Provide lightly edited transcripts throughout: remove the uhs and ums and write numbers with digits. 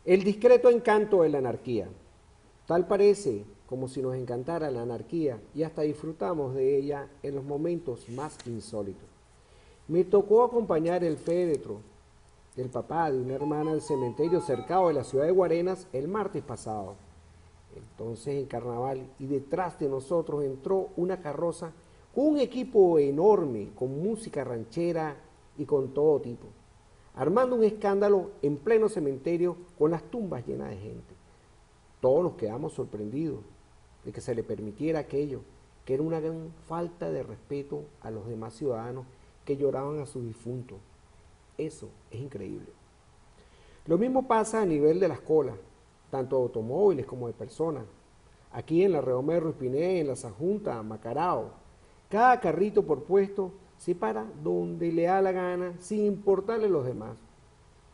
El discreto encanto de la anarquía. Tal parece como si nos encantara la anarquía y hasta disfrutamos de ella en los momentos más insólitos. Me tocó acompañar el féretro del papá de una hermana al cementerio cercado de la ciudad de Guarenas el martes pasado. Entonces en carnaval y detrás de nosotros entró una carroza con un equipo enorme, con música ranchera y con todo tipo, armando un escándalo en pleno cementerio con las tumbas llenas de gente. Todos nos quedamos sorprendidos de que se le permitiera aquello, que era una gran falta de respeto a los demás ciudadanos que lloraban a sus difuntos. Eso es increíble. Lo mismo pasa a nivel de las colas, tanto de automóviles como de personas. Aquí en la redoma de Ruipiné, en la Sajunta, Macarao, cada carrito por puesto se para donde le da la gana sin importarle a los demás.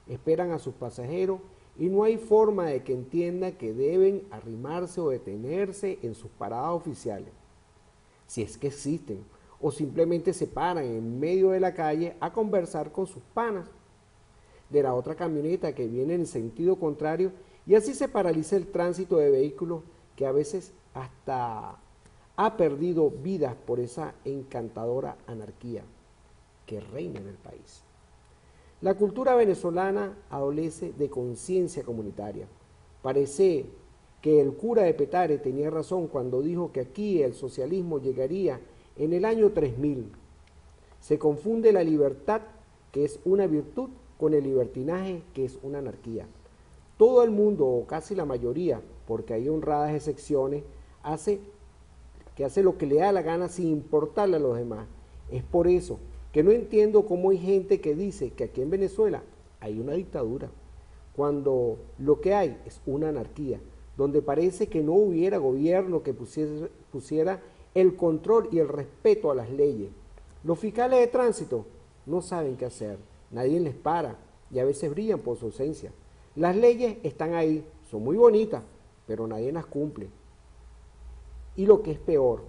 Esperan a sus pasajeros y no hay forma de que entienda que deben arrimarse o detenerse en sus paradas oficiales, si es que existen, o simplemente se paran en medio de la calle a conversar con sus panas de la otra camioneta que viene en sentido contrario y así se paraliza el tránsito de vehículos que a veces hasta ha perdido vidas por esa encantadora anarquía que reina en el país. La cultura venezolana adolece de conciencia comunitaria. Parece que el cura de Petare tenía razón cuando dijo que aquí el socialismo llegaría en el año 3000. Se confunde la libertad, que es una virtud, con el libertinaje, que es una anarquía. Todo el mundo, o casi la mayoría, porque hay honradas excepciones, hace lo que le da la gana sin importarle a los demás. Es por eso que no entiendo cómo hay gente que dice que aquí en Venezuela hay una dictadura, cuando lo que hay es una anarquía, donde parece que no hubiera gobierno que pusiera el control y el respeto a las leyes. Los fiscales de tránsito no saben qué hacer, nadie les para y a veces brillan por su ausencia. Las leyes están ahí, son muy bonitas, pero nadie las cumple. Y lo que es peor,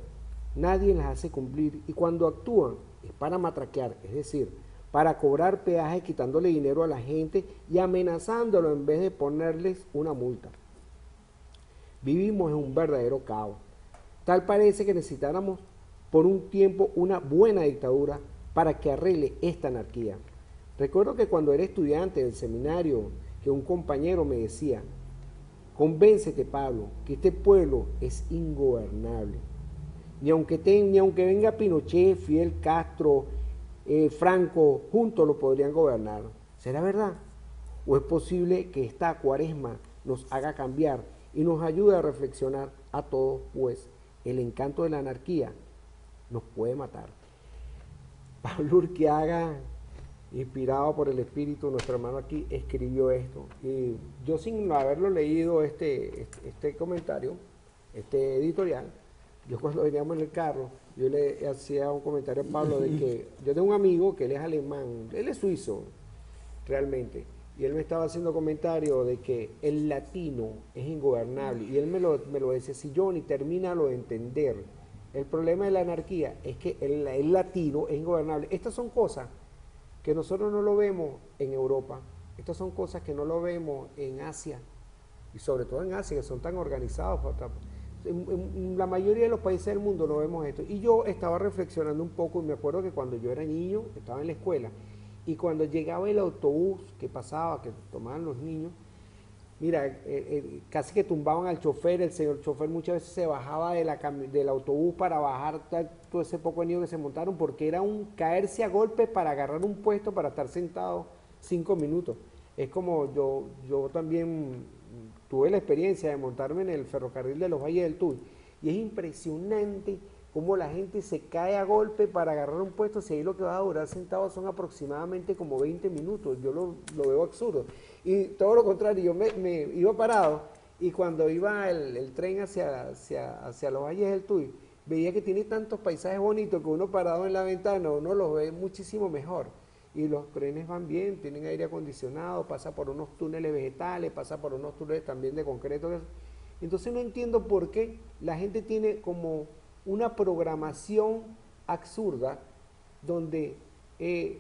nadie las hace cumplir y cuando actúan es para matraquear, es decir, para cobrar peaje quitándole dinero a la gente y amenazándolo en vez de ponerles una multa. Vivimos en un verdadero caos. Tal parece que necesitáramos por un tiempo una buena dictadura para que arregle esta anarquía. Recuerdo que cuando era estudiante del seminario, que un compañero me decía, convéncete Pablo, que este pueblo es ingobernable. Ni aunque venga Pinochet, Fidel Castro, Franco, juntos lo podrían gobernar. ¿Será verdad? ¿O es posible que esta cuaresma nos haga cambiar y nos ayude a reflexionar a todos, pues el encanto de la anarquía nos puede matar? Pablo Urquiaga, inspirado por el espíritu, nuestro hermano aquí, escribió esto. Y yo sin haberlo leído este comentario, este editorial, yo cuando veníamos en el carro, yo le hacía un comentario a Pablo de que yo tengo un amigo que él es alemán, él es suizo, realmente, y él me estaba haciendo comentario de que el latino es ingobernable, y él me lo decía, si Johnny, termínalo de entender, el problema de la anarquía es que el latino es ingobernable. Estas son cosas que nosotros no lo vemos en Europa, estas son cosas que no lo vemos en Asia, y sobre todo en Asia, que son tan organizados. En la mayoría de los países del mundo no vemos esto. Y yo estaba reflexionando un poco y me acuerdo que cuando yo era niño, estaba en la escuela, y cuando llegaba el autobús que pasaba, que tomaban los niños, mira, casi que tumbaban al chofer, el señor chofer muchas veces se bajaba del autobús para bajar todo ese poco de niños que se montaron, porque era un caerse a golpe para agarrar un puesto para estar sentado 5 minutos. Es como yo también tuve la experiencia de montarme en el ferrocarril de los Valles del Tuy, y es impresionante cómo la gente se cae a golpe para agarrar un puesto, si ahí lo que va a durar sentado son aproximadamente como 20 minutos, yo lo veo absurdo. Y todo lo contrario, yo me iba parado y cuando iba el tren hacia los Valles del Tuy, veía que tiene tantos paisajes bonitos que uno parado en la ventana, uno los ve muchísimo mejor. Y los trenes van bien, tienen aire acondicionado, pasa por unos túneles vegetales, pasa por unos túneles también de concreto. Entonces no entiendo por qué la gente tiene como una programación absurda donde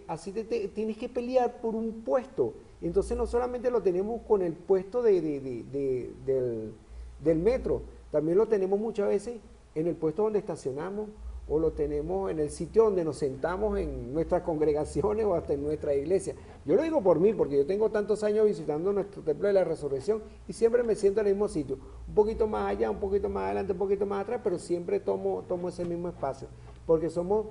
así tienes que pelear por un puesto. Entonces no solamente lo tenemos con el puesto del metro, también lo tenemos muchas veces en el puesto donde estacionamos, o lo tenemos en el sitio donde nos sentamos en nuestras congregaciones o hasta en nuestra iglesia. Yo lo digo por mí, porque yo tengo tantos años visitando nuestro templo de la resurrección y siempre me siento en el mismo sitio, un poquito más allá, un poquito más adelante, un poquito más atrás, pero siempre tomo ese mismo espacio, porque somos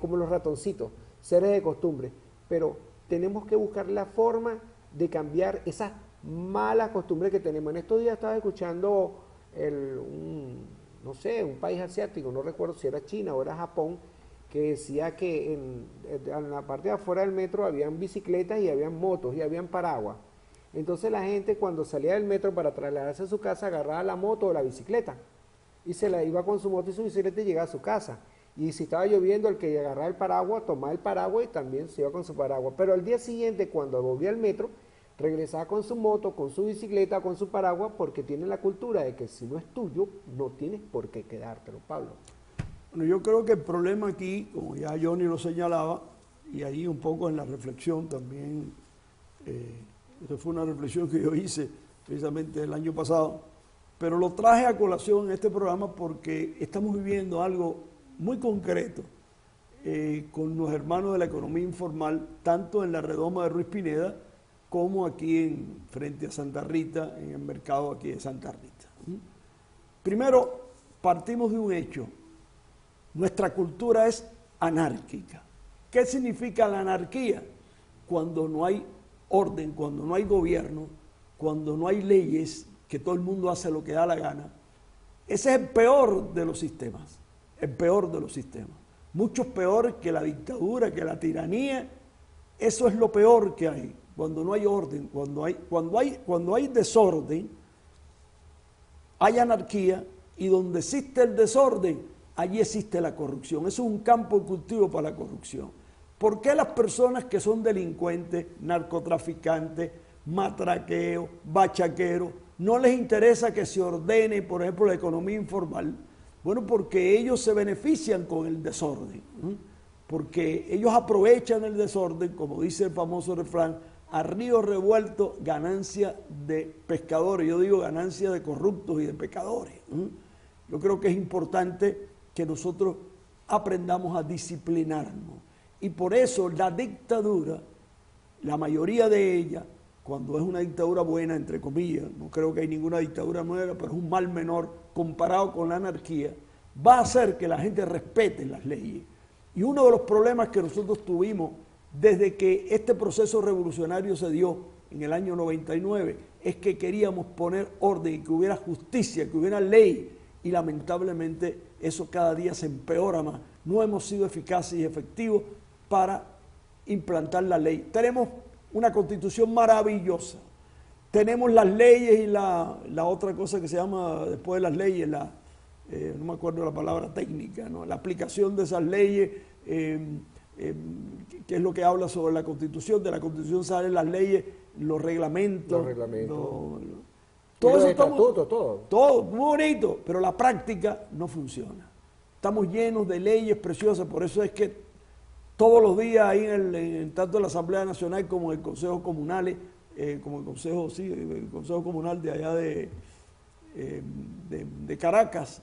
como los ratoncitos, seres de costumbre, pero tenemos que buscar la forma de cambiar esas malas costumbres que tenemos. En estos días estaba escuchando no sé, un país asiático, no recuerdo si era China o era Japón, que decía que en la parte de afuera del metro habían bicicletas y habían motos y habían paraguas. Entonces la gente cuando salía del metro para trasladarse a su casa agarraba la moto o la bicicleta y se la iba con su moto y su bicicleta y llegaba a su casa. Y si estaba lloviendo, el que agarraba el paraguas, tomaba el paraguas y también se iba con su paraguas. Pero al día siguiente, cuando volvía al metro, regresaba con su moto, con su bicicleta, con su paraguas, porque tiene la cultura de que si no es tuyo, no tienes por qué quedártelo, Pablo. Bueno, yo creo que el problema aquí, como ya Johnny lo señalaba, y ahí un poco en la reflexión también, esa fue una reflexión que yo hice precisamente el año pasado, pero lo traje a colación en este programa porque estamos viviendo algo muy concreto con los hermanos de la economía informal, tanto en la redoma de Ruiz Pineda, como aquí frente a Santa Rita, en el mercado aquí de Santa Rita. Primero, partimos de un hecho. Nuestra cultura es anárquica. ¿Qué significa la anarquía? Cuando no hay orden, cuando no hay gobierno, cuando no hay leyes, que todo el mundo hace lo que da la gana. Ese es el peor de los sistemas, el peor de los sistemas. Mucho peor que la dictadura, que la tiranía. Eso es lo peor que hay. Cuando no hay orden, cuando hay desorden, hay anarquía, y donde existe el desorden, allí existe la corrupción. Eso es un campo de cultivo para la corrupción. ¿Por qué las personas que son delincuentes, narcotraficantes, matraqueos, bachaqueros, no les interesa que se ordene, por ejemplo, la economía informal? Bueno, porque ellos se benefician con el desorden, porque ellos aprovechan el desorden, como dice el famoso refrán, a río revuelto, ganancia de pescadores. Yo digo ganancia de corruptos y de pecadores. Yo creo que es importante que nosotros aprendamos a disciplinarnos. Y por eso la dictadura, la mayoría de ella, cuando es una dictadura buena, entre comillas, no creo que hay ninguna dictadura nueva, pero es un mal menor comparado con la anarquía, va a hacer que la gente respete las leyes. Y uno de los problemas que nosotros tuvimos desde que este proceso revolucionario se dio en el año 99, es que queríamos poner orden y que hubiera justicia, que hubiera ley, y lamentablemente eso cada día se empeora más. No hemos sido eficaces y efectivos para implantar la ley. Tenemos una constitución maravillosa, tenemos las leyes y la otra cosa que se llama después de las leyes, no me acuerdo la palabra técnica, ¿no? La aplicación de esas leyes, que es lo que habla sobre la Constitución. De la Constitución salen las leyes, los reglamentos. Todo eso todo muy bonito, pero la práctica no funciona. Estamos llenos de leyes preciosas, por eso es que todos los días ahí tanto en la Asamblea Nacional como en el Consejo Comunal, como el Consejo Comunal de allá de Caracas,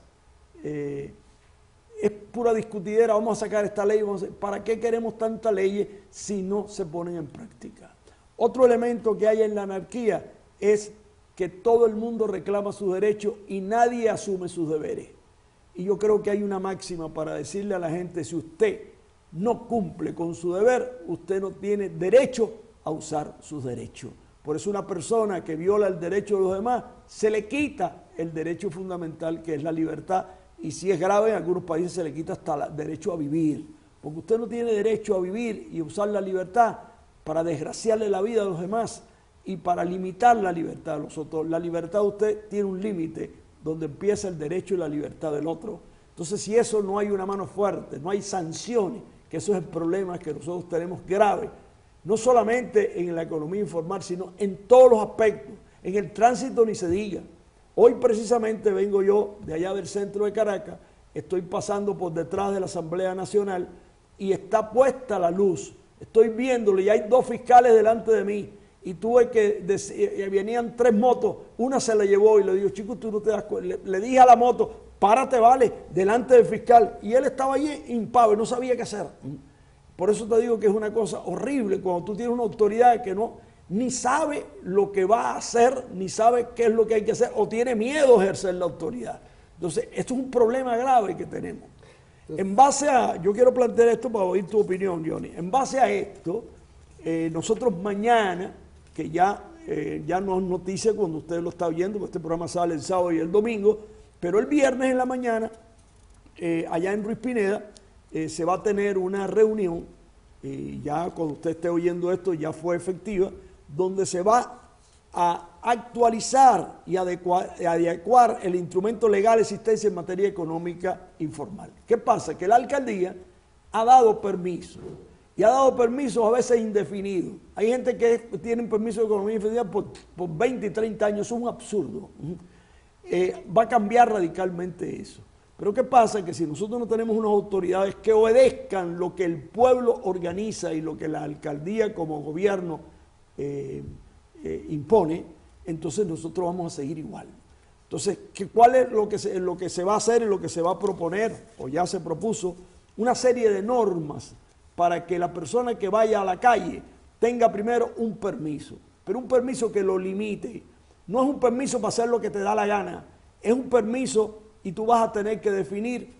es pura discutidera. Vamos a sacar esta ley, ¿para qué queremos tantas leyes si no se ponen en práctica? Otro elemento que hay en la anarquía es que todo el mundo reclama sus derechos y nadie asume sus deberes. Y yo creo que hay una máxima para decirle a la gente: si usted no cumple con su deber, usted no tiene derecho a usar sus derechos. Por eso una persona que viola el derecho de los demás, se le quita el derecho fundamental, que es la libertad. Y si es grave, en algunos países se le quita hasta el derecho a vivir, porque usted no tiene derecho a vivir y usar la libertad para desgraciarle la vida a los demás y para limitar la libertad de los otros. La libertad de usted tiene un límite donde empieza el derecho y la libertad del otro. Entonces, si eso no hay una mano fuerte, no hay sanciones, que eso es el problema que nosotros tenemos grave, no solamente en la economía informal, sino en todos los aspectos. En el tránsito ni se diga. Hoy precisamente vengo yo de allá del centro de Caracas, estoy pasando por detrás de la Asamblea Nacional y está puesta la luz. Estoy viéndolo y hay 2 fiscales delante de mí. Y tuve que venían 3 motos, una se la llevó y le digo, chico, tú no te das cuenta. Le dije a la moto, párate, vale, delante del fiscal. Y él estaba allí impávido, no sabía qué hacer. Por eso te digo que es una cosa horrible cuando tú tienes una autoridad que no ni sabe lo que va a hacer, ni sabe qué es lo que hay que hacer, o tiene miedo a ejercer la autoridad. Entonces, esto es un problema grave que tenemos. En base a, yo quiero plantear esto para oír tu opinión, Johnny. En base a esto, nosotros mañana, que ya no es noticia cuando usted lo está viendo, porque este programa sale el sábado y el domingo, pero el viernes en la mañana, allá en Ruiz Pineda, se va a tener una reunión, ya cuando usted esté oyendo esto ya fue efectiva, donde se va a actualizar y adecuar el instrumento legal de asistencia en materia económica informal. ¿Qué pasa? Que la alcaldía ha dado permiso, y ha dado permisos a veces indefinidos. Hay gente que tiene un permiso de economía informal por 20 y 30 años, es un absurdo. Va a cambiar radicalmente eso. Pero ¿qué pasa? Que si nosotros no tenemos unas autoridades que obedezcan lo que el pueblo organiza y lo que la alcaldía como gobierno impone, entonces nosotros vamos a seguir igual. Entonces, ¿cuál es lo que se va a hacer y lo que se va a proponer, o ya se propuso? Una serie de normas para que la persona que vaya a la calle tenga primero un permiso, pero un permiso que lo limite. No es un permiso para hacer lo que te da la gana, es un permiso y tú vas a tener que definir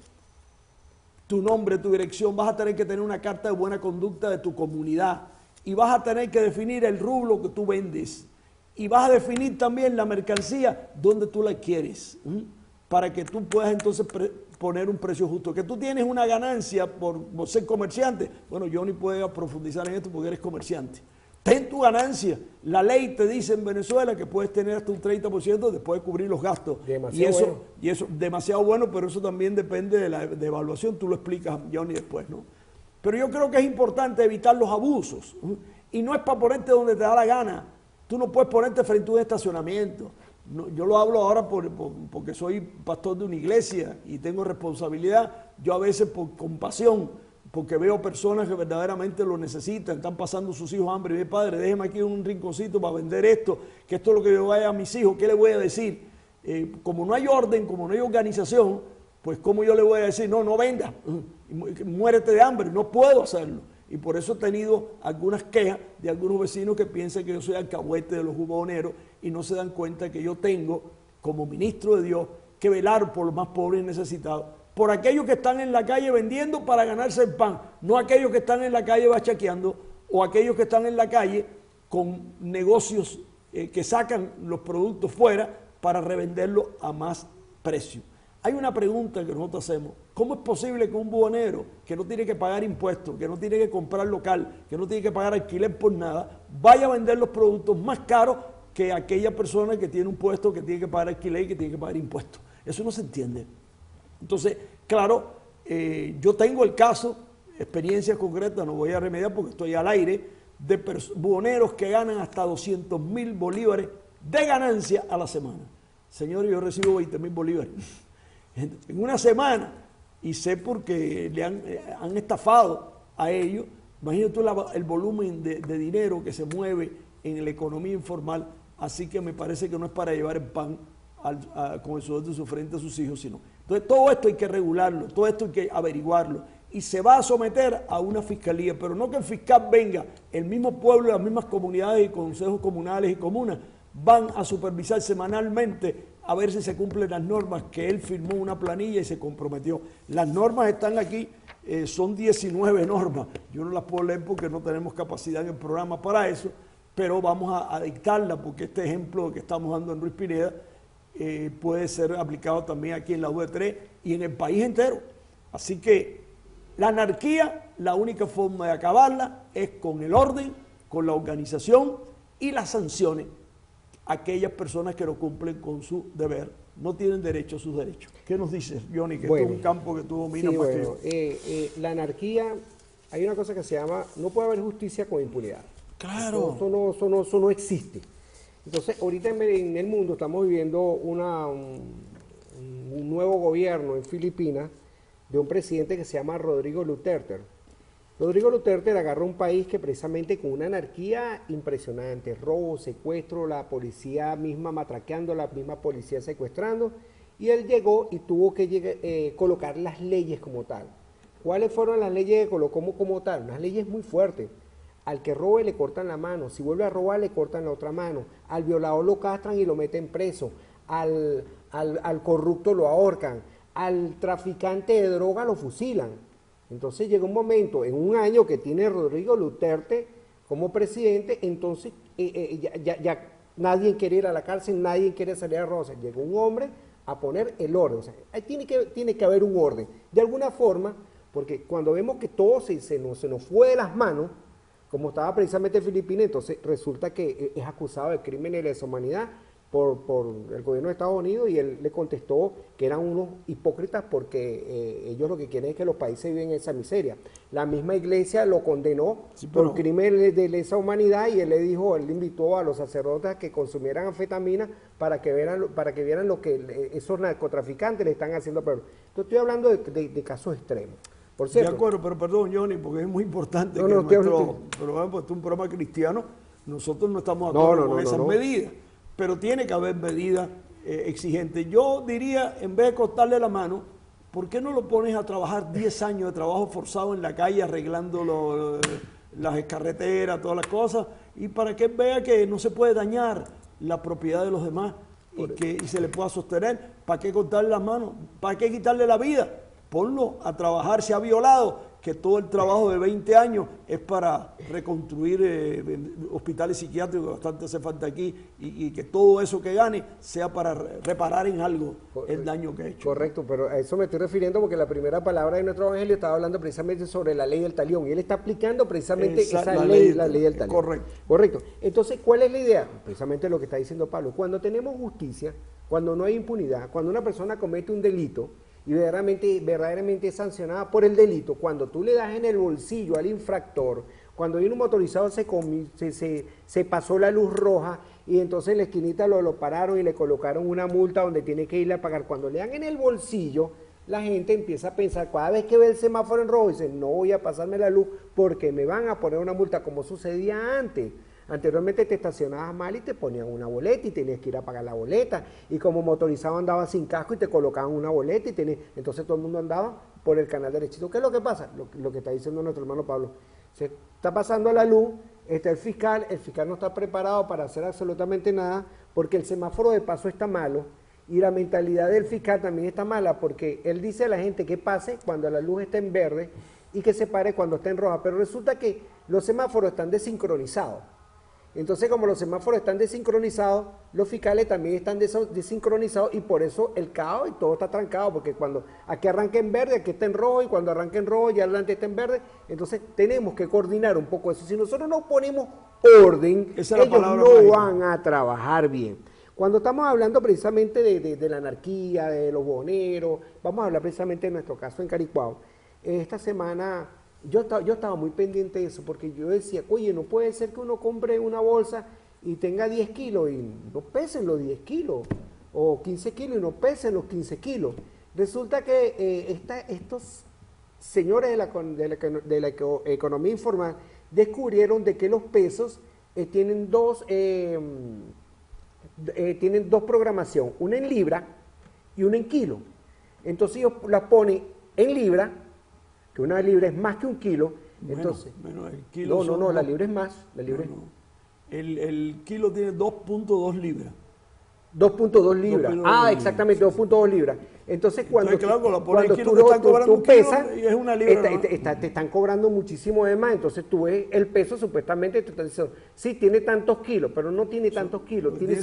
tu nombre, tu dirección, vas a tener que tener una carta de buena conducta de tu comunidad y vas a tener que definir el rublo que tú vendes y vas a definir también la mercancía donde tú la quieres, para que tú puedas entonces poner un precio justo. Que tú tienes una ganancia por ser comerciante, bueno, yo ni puedo profundizar en esto porque eres comerciante. Ten tu ganancia. La ley te dice en Venezuela que puedes tener hasta un 30% después de cubrir los gastos. Y eso demasiado bueno, pero eso también depende de la evaluación. Tú lo explicas, Johnny, después, ¿no? Pero yo creo que es importante evitar los abusos. Y no es para ponerte donde te da la gana. Tú no puedes ponerte frente a un estacionamiento. No, yo lo hablo ahora porque soy pastor de una iglesia y tengo responsabilidad. Yo a veces por compasión, porque veo personas que verdaderamente lo necesitan, están pasando sus hijos hambre. Y mi padre, déjeme aquí un rinconcito para vender esto, que esto es lo que yo vaya a mis hijos. ¿Qué le voy a decir? Como no hay orden, como no hay organización, pues ¿cómo yo le voy a decir? No, no venda, muérete de hambre. No puedo hacerlo. Y por eso he tenido algunas quejas de algunos vecinos que piensan que yo soy alcahuete de los jugoneros y no se dan cuenta que yo tengo, como ministro de Dios, que velar por los más pobres y necesitados, por aquellos que están en la calle vendiendo para ganarse el pan, no aquellos que están en la calle bachaqueando o aquellos que están en la calle con negocios que sacan los productos fuera para revenderlos a más precio. Hay una pregunta que nosotros hacemos: ¿cómo es posible que un buhonero que no tiene que pagar impuestos, que no tiene que comprar local, que no tiene que pagar alquiler por nada, vaya a vender los productos más caros que aquella persona que tiene un puesto, que tiene que pagar alquiler y que tiene que pagar impuestos? Eso no se entiende. Entonces, claro, yo tengo el caso, experiencias concretas, no voy a remediar porque estoy al aire, de buhoneros que ganan hasta 200.000 bolívares de ganancia a la semana. Señores, yo recibo 20.000 bolívares en una semana y sé porque le han estafado a ellos. Imagínate tú el volumen de dinero que se mueve en la economía informal, así que me parece que no es para llevar el pan con el sudor de su frente a sus hijos, sino. Entonces todo esto hay que regularlo, todo esto hay que averiguarlo y se va a someter a una fiscalía, pero no que el fiscal venga, el mismo pueblo, las mismas comunidades y consejos comunales y comunas van a supervisar semanalmente a ver si se cumplen las normas que él firmó una planilla y se comprometió. Las normas están aquí, son 19 normas, yo no las puedo leer porque no tenemos capacidad en el programa para eso, pero vamos a dictarla porque este ejemplo que estamos dando en Ruiz Pineda puede ser aplicado también aquí en la UD3 y en el país entero. Así que la anarquía, la única forma de acabarla es con el orden, con la organización y las sanciones. Aquellas personas que no cumplen con su deber no tienen derecho a sus derechos. ¿Qué nos dices, Johnny? Que Bueno, esto es un campo que tú dominas más que yo. La anarquía, hay una cosa que se llama, no puede haber justicia con impunidad. Claro. Eso no existe. Entonces, ahorita en el mundo estamos viviendo un nuevo gobierno en Filipinas de un presidente que se llama Rodrigo Duterte. Rodrigo Duterte le agarró un país que precisamente con una anarquía impresionante, robo, secuestro, la policía misma matraqueando, la misma policía secuestrando, y él llegó y tuvo que colocar las leyes como tal. ¿Cuáles fueron las leyes que colocó como tal? Unas leyes muy fuertes. Al que robe le cortan la mano, si vuelve a robar le cortan la otra mano, al violador lo castran y lo meten preso, al corrupto lo ahorcan, al traficante de droga lo fusilan. Entonces llega un momento, en un año que tiene Rodrigo Duterte como presidente, entonces ya nadie quiere ir a la cárcel, nadie quiere salir a robar. Llegó un hombre a poner el orden, o sea, tiene que haber un orden, de alguna forma, porque cuando vemos que todo se nos fue de las manos, como estaba precisamente Filipinas, entonces resulta que es acusado de crímenes de lesa humanidad por el gobierno de Estados Unidos, y él le contestó que eran unos hipócritas porque ellos lo que quieren es que los países viven en esa miseria. La misma iglesia lo condenó por crímenes de lesa humanidad, y él le invitó a los sacerdotes a que consumieran anfetamina para que vieran lo que esos narcotraficantes le están haciendo a Perú. Entonces estoy hablando de casos extremos. Por cierto, de acuerdo, pero perdón, Johnny, porque es muy importante que nuestro programa, pues, es un programa cristiano, nosotros no estamos de acuerdo con esas medidas, pero tiene que haber medidas exigentes. Yo diría, en vez de cortarle la mano, ¿por qué no lo pones a trabajar 10 años de trabajo forzado en la calle, arreglando las carreteras, todas las cosas, y para que él vea que no se puede dañar la propiedad de los demás y se le pueda sostener? ¿Para qué cortarle las manos? ¿Para qué quitarle la vida? Ponlo a trabajar. Se ha violado que todo el trabajo de 20 años es para reconstruir hospitales psiquiátricos, bastante hace falta aquí, y que todo eso que gane sea para reparar en algo el daño que ha hecho. Correcto, pero a eso me estoy refiriendo porque la primera palabra de nuestro evangelio estaba hablando precisamente sobre la ley del talión, y él está aplicando precisamente la ley del talión. Correcto. Entonces, ¿cuál es la idea? Precisamente lo que está diciendo Pablo. Cuando tenemos justicia, cuando no hay impunidad, cuando una persona comete un delito y verdaderamente es sancionada por el delito, cuando tú le das en el bolsillo al infractor, cuando hay un motorizado se pasó la luz roja y entonces en la esquinita lo pararon y le colocaron una multa donde tiene que irle a pagar, cuando le dan en el bolsillo, la gente empieza a pensar, cada vez que ve el semáforo en rojo, dice, no voy a pasarme la luz porque me van a poner una multa, como sucedía antes. Anteriormente te estacionabas mal y te ponían una boleta y tenías que ir a pagar la boleta, y como motorizado andaba sin casco y te colocaban una boleta entonces todo el mundo andaba por el canal derechito. ¿Qué es lo que pasa? Lo que está diciendo nuestro hermano Pablo, se está pasando la luz, está el fiscal no está preparado para hacer absolutamente nada porque el semáforo de paso está malo, y la mentalidad del fiscal también está mala porque él dice a la gente que pase cuando la luz está en verde y que se pare cuando está en roja, pero resulta que los semáforos están desincronizados. Entonces, como los semáforos están desincronizados, los fiscales también están desincronizados, y por eso el caos y todo está trancado, porque cuando aquí arranca en verde, aquí está en rojo, y cuando arranca en rojo ya adelante está en verde. Entonces tenemos que coordinar un poco eso. Si nosotros no ponemos orden, ellos no van a trabajar bien. Cuando estamos hablando precisamente de la anarquía, de los boneros, vamos a hablar precisamente de nuestro caso en Caricuao. Esta semana yo estaba muy pendiente de eso, porque yo decía, oye, no puede ser que uno compre una bolsa y tenga 10 kilos y no pesen los 10 kilos, o 15 kilos y no pesen los 15 kilos. Resulta que estos señores de la economía informal descubrieron de que los pesos tienen dos programación, una en libra y una en kilo. Entonces ellos las ponen en libra, que una libra es más que un kilo, entonces... el kilo la libra es más, la libra El kilo tiene 2.2 libras. 2.2 libras. Exactamente, 2.2 libras. Entonces, cuando tú pesas, es una libra, te están cobrando muchísimo de más. Entonces, tú ves el peso, supuestamente te están diciendo, sí, tiene tantos kilos, pero no tiene tantos kilos, tiene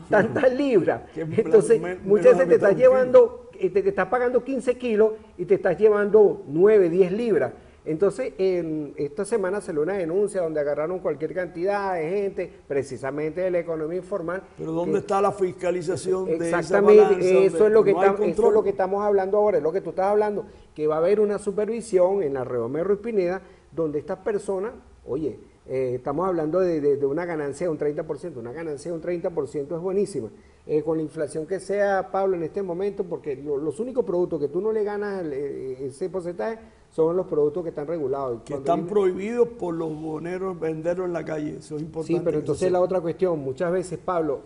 tantas libras. Entonces, muchas veces te estás llevando, te estás pagando 15 kilos y te estás llevando 9, 10 libras. Entonces, esta semana salió una denuncia donde agarraron cualquier cantidad de gente, precisamente de la economía informal. Pero ¿dónde está la fiscalización de esa balanza? Exactamente, eso es lo que estamos hablando ahora, es lo que tú estás hablando, que va a haber una supervisión en la redoma de Ruiz Pineda, donde estas personas, oye, estamos hablando de una ganancia de un 30%, una ganancia de un 30% es buenísima. con la inflación que sea, Pablo, en este momento, porque los únicos productos que tú no le ganas ese porcentaje son los productos que están regulados. Que están prohibidos por los boneros venderlo en la calle, eso es importante. Sí, pero entonces la otra cuestión, muchas veces, Pablo,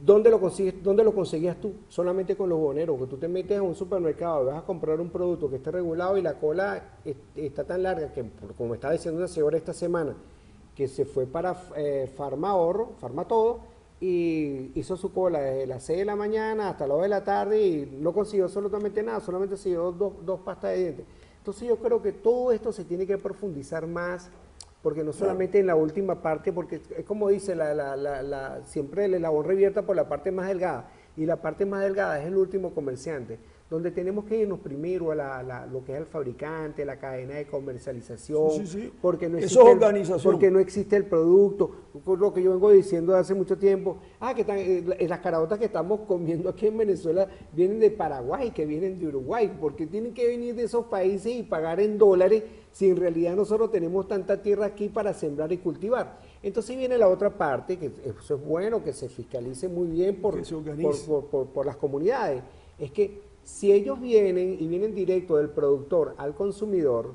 ¿dónde lo conseguías tú? Solamente con los boneros, que tú te metes a un supermercado y vas a comprar un producto que esté regulado y la cola está tan larga que, como está diciendo una señora esta semana, que se fue para Farmahorro, Farmatodo, y hizo su cola desde las 6 de la mañana hasta las 2 de la tarde y no consiguió absolutamente nada, solamente se llevó dos pastas de dientes. Entonces yo creo que todo esto se tiene que profundizar más, porque no solamente en la última parte, porque es como dice, siempre el eslabón revierta por la parte más delgada, y la parte más delgada es el último comerciante, donde tenemos que irnos primero a lo que es el fabricante, la cadena de comercialización, sí. porque no Eso es organización. porque no existe el producto, lo que yo vengo diciendo hace mucho tiempo, que las caraotas que estamos comiendo aquí en Venezuela vienen de Paraguay, que vienen de Uruguay, porque tienen que venir de esos países y pagar en dólares, si en realidad nosotros tenemos tanta tierra aquí para sembrar y cultivar. Entonces viene la otra parte, que eso es bueno, que se fiscalice muy bien por las comunidades, es que si ellos vienen directo del productor al consumidor,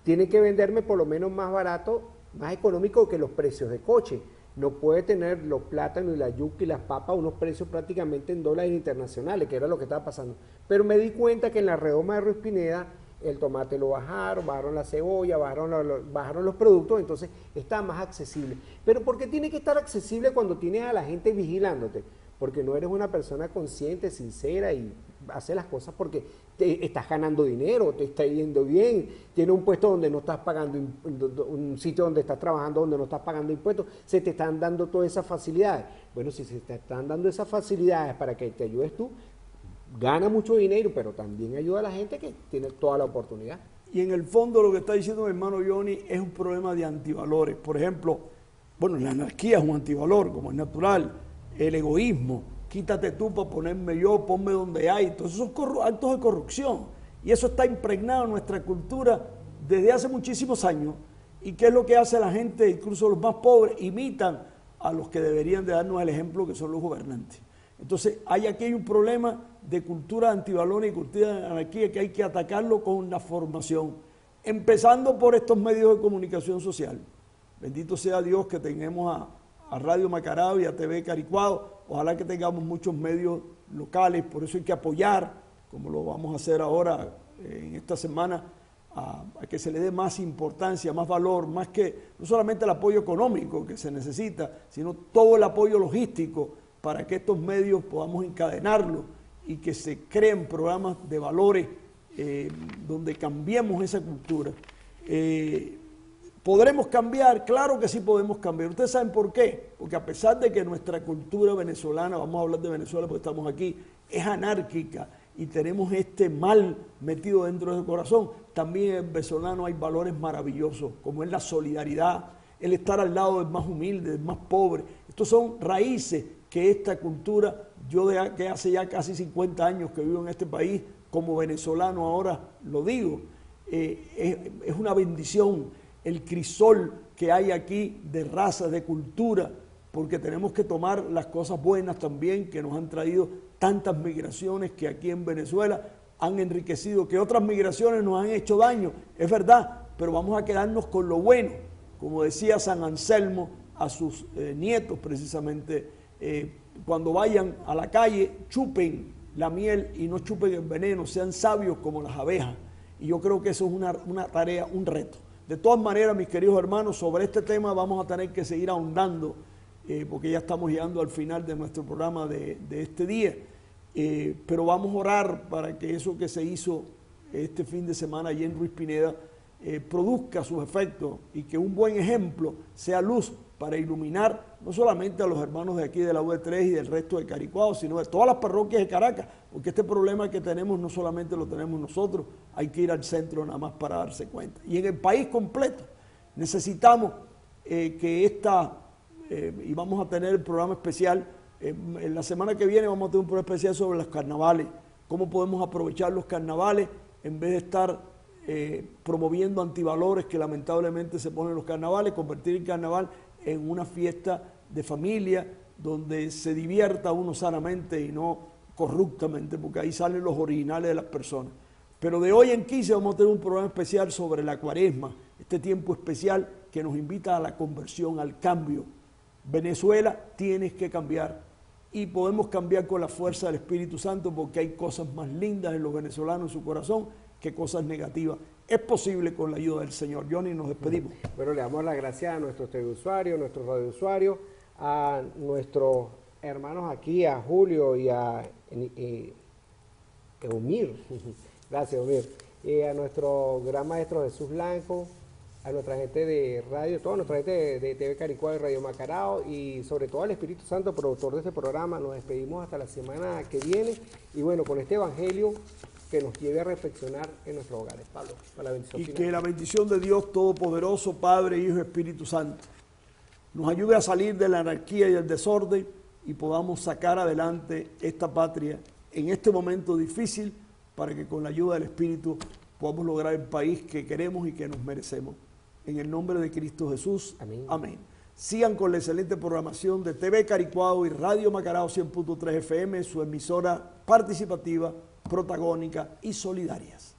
tienen que venderme por lo menos más barato, más económico que los precios de coche. No puede tener los plátanos y la yuca y las papas unos precios prácticamente en dólares internacionales, que era lo que estaba pasando. Pero me di cuenta que en la redoma de Ruiz Pineda el tomate lo bajaron la cebolla, bajaron los productos, entonces está más accesible. Pero ¿por qué tiene que estar accesible cuando tienes a la gente vigilándote? Porque no eres una persona consciente, sincera y hace las cosas porque te estás ganando dinero, te está yendo bien, tienes un puesto donde no estás pagando, un sitio donde estás trabajando donde no estás pagando impuestos, se te están dando todas esas facilidades. Bueno, si se te están dando esas facilidades para que te ayudes tú, gana mucho dinero, pero también ayuda a la gente que tiene toda la oportunidad. Y en el fondo lo que está diciendo mi hermano Johnny es un problema de antivalores. Por ejemplo, bueno, la anarquía es un antivalor, como es natural. El egoísmo, quítate tú para ponerme yo, ponme donde hay. Entonces son actos de corrupción. Y eso está impregnado en nuestra cultura desde hace muchísimos años. ¿Y qué es lo que hace la gente, incluso los más pobres? Imitan a los que deberían de darnos el ejemplo, que son los gobernantes. Entonces aquí hay un problema de cultura antivalores y cultura de anarquía que hay que atacarlo con la formación. Empezando por estos medios de comunicación social. Bendito sea Dios que tengamos a Radio Macarao y a TV Caricuado. Ojalá que tengamos muchos medios locales, por eso hay que apoyar, como lo vamos a hacer ahora en esta semana, a que se le dé más importancia, más valor, más que no solamente el apoyo económico que se necesita, sino todo el apoyo logístico para que estos medios podamos encadenarlos y que se creen programas de valores donde cambiemos esa cultura. ¿Podremos cambiar? Claro que sí podemos cambiar. ¿Ustedes saben por qué? Porque a pesar de que nuestra cultura venezolana, vamos a hablar de Venezuela porque estamos aquí, es anárquica y tenemos este mal metido dentro del corazón, también en venezolano hay valores maravillosos, como es la solidaridad, el estar al lado del más humilde, del más pobre. Estos son raíces que esta cultura, que hace ya casi 50 años que vivo en este país, como venezolano ahora lo digo, es una bendición el crisol que hay aquí de razas, de cultura, porque tenemos que tomar las cosas buenas también que nos han traído tantas migraciones que aquí en Venezuela han enriquecido, que otras migraciones nos han hecho daño, es verdad, pero vamos a quedarnos con lo bueno, como decía San Anselmo a sus nietos precisamente, cuando vayan a la calle, chupen la miel y no chupen el veneno, sean sabios como las abejas, y yo creo que eso es una tarea, un reto. De todas maneras, mis queridos hermanos, sobre este tema vamos a tener que seguir ahondando, porque ya estamos llegando al final de nuestro programa de este día, pero vamos a orar para que eso que se hizo este fin de semana allí en Ruiz Pineda produzca sus efectos y que un buen ejemplo sea luz para iluminar no solamente a los hermanos de aquí de la UD3 y del resto de Caricuado, sino de todas las parroquias de Caracas, porque este problema que tenemos no solamente lo tenemos nosotros, hay que ir al centro nada más para darse cuenta. Y en el país completo necesitamos y vamos a tener el programa especial, en la semana que viene vamos a tener un programa especial sobre los carnavales, cómo podemos aprovechar los carnavales en vez de estar promoviendo antivalores que lamentablemente se ponen en los carnavales, convertir el carnaval en una fiesta de familia, donde se divierta uno sanamente y no corruptamente, porque ahí salen los originales de las personas. Pero de hoy en 15 vamos a tener un programa especial sobre la Cuaresma, este tiempo especial que nos invita a la conversión, al cambio. Venezuela, tienes que cambiar, y podemos cambiar con la fuerza del Espíritu Santo, porque hay cosas más lindas en los venezolanos, en su corazón, que cosas negativas. Es posible con la ayuda del Señor. Johnny, nos despedimos. Bueno, le damos las gracias a nuestros teleusuarios, a nuestros radiousuarios, a nuestros hermanos aquí, a Julio y a Eumir. Gracias, Eumir. A nuestro gran maestro Jesús Blanco, a nuestra gente de radio, toda nuestra gente de TV Caricuao y Radio Macarao, y sobre todo al Espíritu Santo, productor de este programa. Nos despedimos hasta la semana que viene, y bueno, con este evangelio que nos lleve a reflexionar en nuestros hogares. Pablo, para la bendición final. Que la bendición de Dios Todopoderoso, Padre, Hijo y Espíritu Santo, nos ayude a salir de la anarquía y el desorden y podamos sacar adelante esta patria en este momento difícil, para que con la ayuda del Espíritu podamos lograr el país que queremos y que nos merecemos. En el nombre de Cristo Jesús. Amén. Amén. Sigan con la excelente programación de TV Caricuao y Radio Macarao 100.3 FM, su emisora participativa, protagónica y solidarias.